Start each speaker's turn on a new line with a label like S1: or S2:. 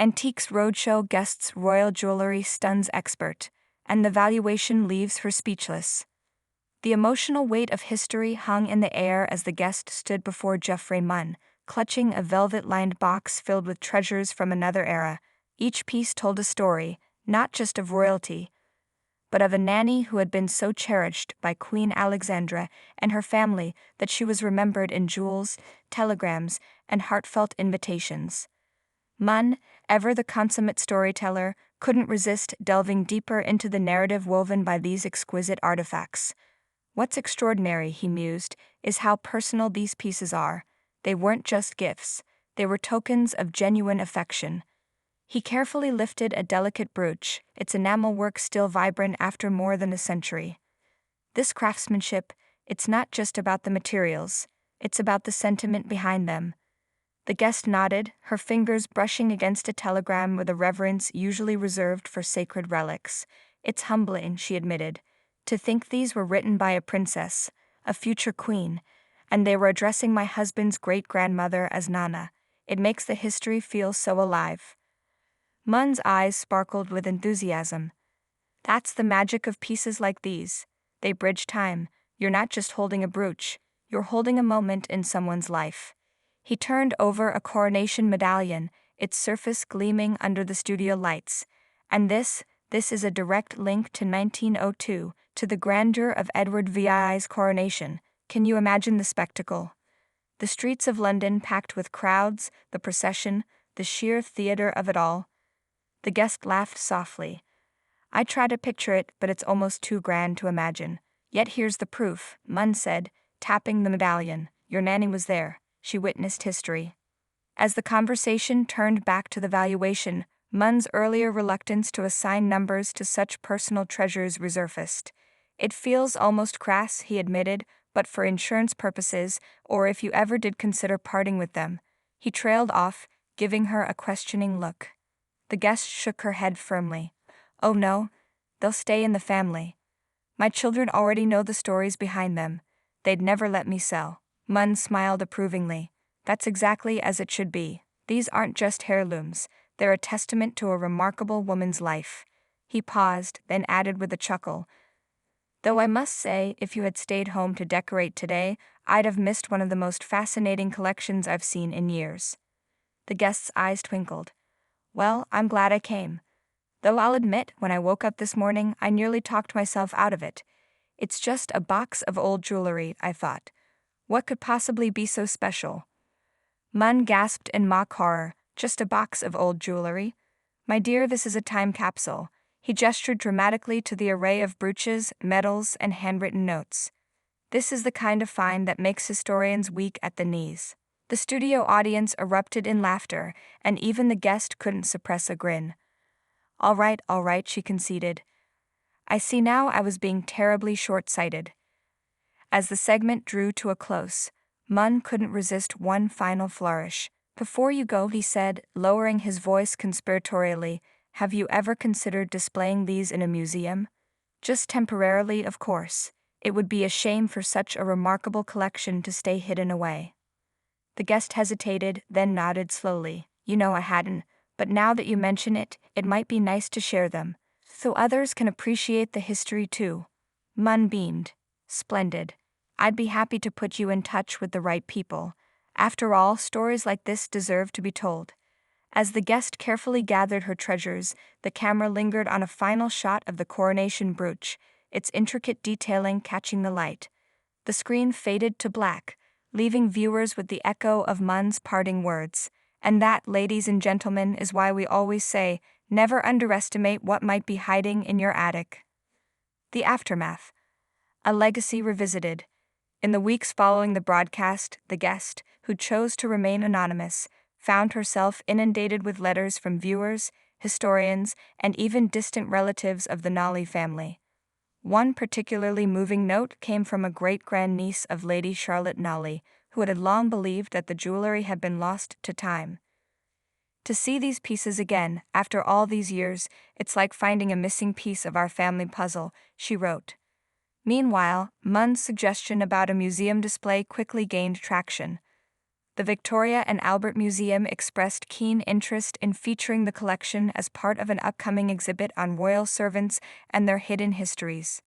S1: Antiques Roadshow guests royal jewelry stuns expert, and the valuation leaves her speechless. The emotional weight of history hung in the air as the guest stood before Geoffrey Munn, clutching a velvet-lined box filled with treasures from another era. Each piece told a story, not just of royalty, but of a nanny who had been so cherished by Queen Alexandra and her family that she was remembered in jewels, telegrams, and heartfelt invitations. Munn, ever the consummate storyteller, couldn't resist delving deeper into the narrative woven by these exquisite artifacts. What's extraordinary, he mused, is how personal these pieces are. They weren't just gifts, they were tokens of genuine affection. He carefully lifted a delicate brooch, its enamel work still vibrant after more than a century. This craftsmanship, it's not just about the materials, it's about the sentiment behind them. The guest nodded, her fingers brushing against a telegram with a reverence usually reserved for sacred relics. It's humbling, she admitted, to think these were written by a princess, a future queen, and they were addressing my husband's great-grandmother as Nana. It makes the history feel so alive. Munn's eyes sparkled with enthusiasm. That's the magic of pieces like these. They bridge time. You're not just holding a brooch, you're holding a moment in someone's life. He turned over a coronation medallion, its surface gleaming under the studio lights. And this is a direct link to 1902, to the grandeur of Edward VI's coronation. Can you imagine the spectacle? The streets of London packed with crowds, the procession, the sheer theater of it all. The guest laughed softly. I try to picture it, but it's almost too grand to imagine. Yet here's the proof, Munn said, tapping the medallion. Your nanny was there. She witnessed history. As the conversation turned back to the valuation, Munn's earlier reluctance to assign numbers to such personal treasures resurfaced. It feels almost crass, he admitted, but for insurance purposes, or if you ever did consider parting with them. He trailed off, giving her a questioning look. The guest shook her head firmly. Oh no, they'll stay in the family. My children already know the stories behind them. They'd never let me sell. Munn smiled approvingly. That's exactly as it should be. These aren't just heirlooms, they're a testament to a remarkable woman's life. He paused, then added with a chuckle. Though I must say, if you had stayed home to decorate today, I'd have missed one of the most fascinating collections I've seen in years. The guest's eyes twinkled. Well, I'm glad I came. Though I'll admit, when I woke up this morning, I nearly talked myself out of it. It's just a box of old jewelry, I thought. What could possibly be so special? Munn gasped in mock horror. Just a box of old jewelry? My dear, this is a time capsule. He gestured dramatically to the array of brooches, medals, and handwritten notes. This is the kind of find that makes historians weak at the knees. The studio audience erupted in laughter, and even the guest couldn't suppress a grin. All right, she conceded. I see now I was being terribly short-sighted. As the segment drew to a close, Munn couldn't resist one final flourish. Before you go, he said, lowering his voice conspiratorially, have you ever considered displaying these in a museum? Just temporarily, of course. It would be a shame for such a remarkable collection to stay hidden away. The guest hesitated, then nodded slowly. You know I hadn't, but now that you mention it, it might be nice to share them, so others can appreciate the history too. Munn beamed. Splendid. I'd be happy to put you in touch with the right people. After all, stories like this deserve to be told. As the guest carefully gathered her treasures, the camera lingered on a final shot of the coronation brooch, its intricate detailing catching the light. The screen faded to black, leaving viewers with the echo of Munn's parting words. And that, ladies and gentlemen, is why we always say, never underestimate what might be hiding in your attic. The aftermath. A legacy revisited. In the weeks following the broadcast, the guest, who chose to remain anonymous, found herself inundated with letters from viewers, historians, and even distant relatives of the Nolly family. One particularly moving note came from a great-grandniece of Lady Charlotte Nolly, who had long believed that the jewelry had been lost to time. To see these pieces again, after all these years, it's like finding a missing piece of our family puzzle, she wrote. Meanwhile, Munn's suggestion about a museum display quickly gained traction. The Victoria and Albert Museum expressed keen interest in featuring the collection as part of an upcoming exhibit on royal servants and their hidden histories.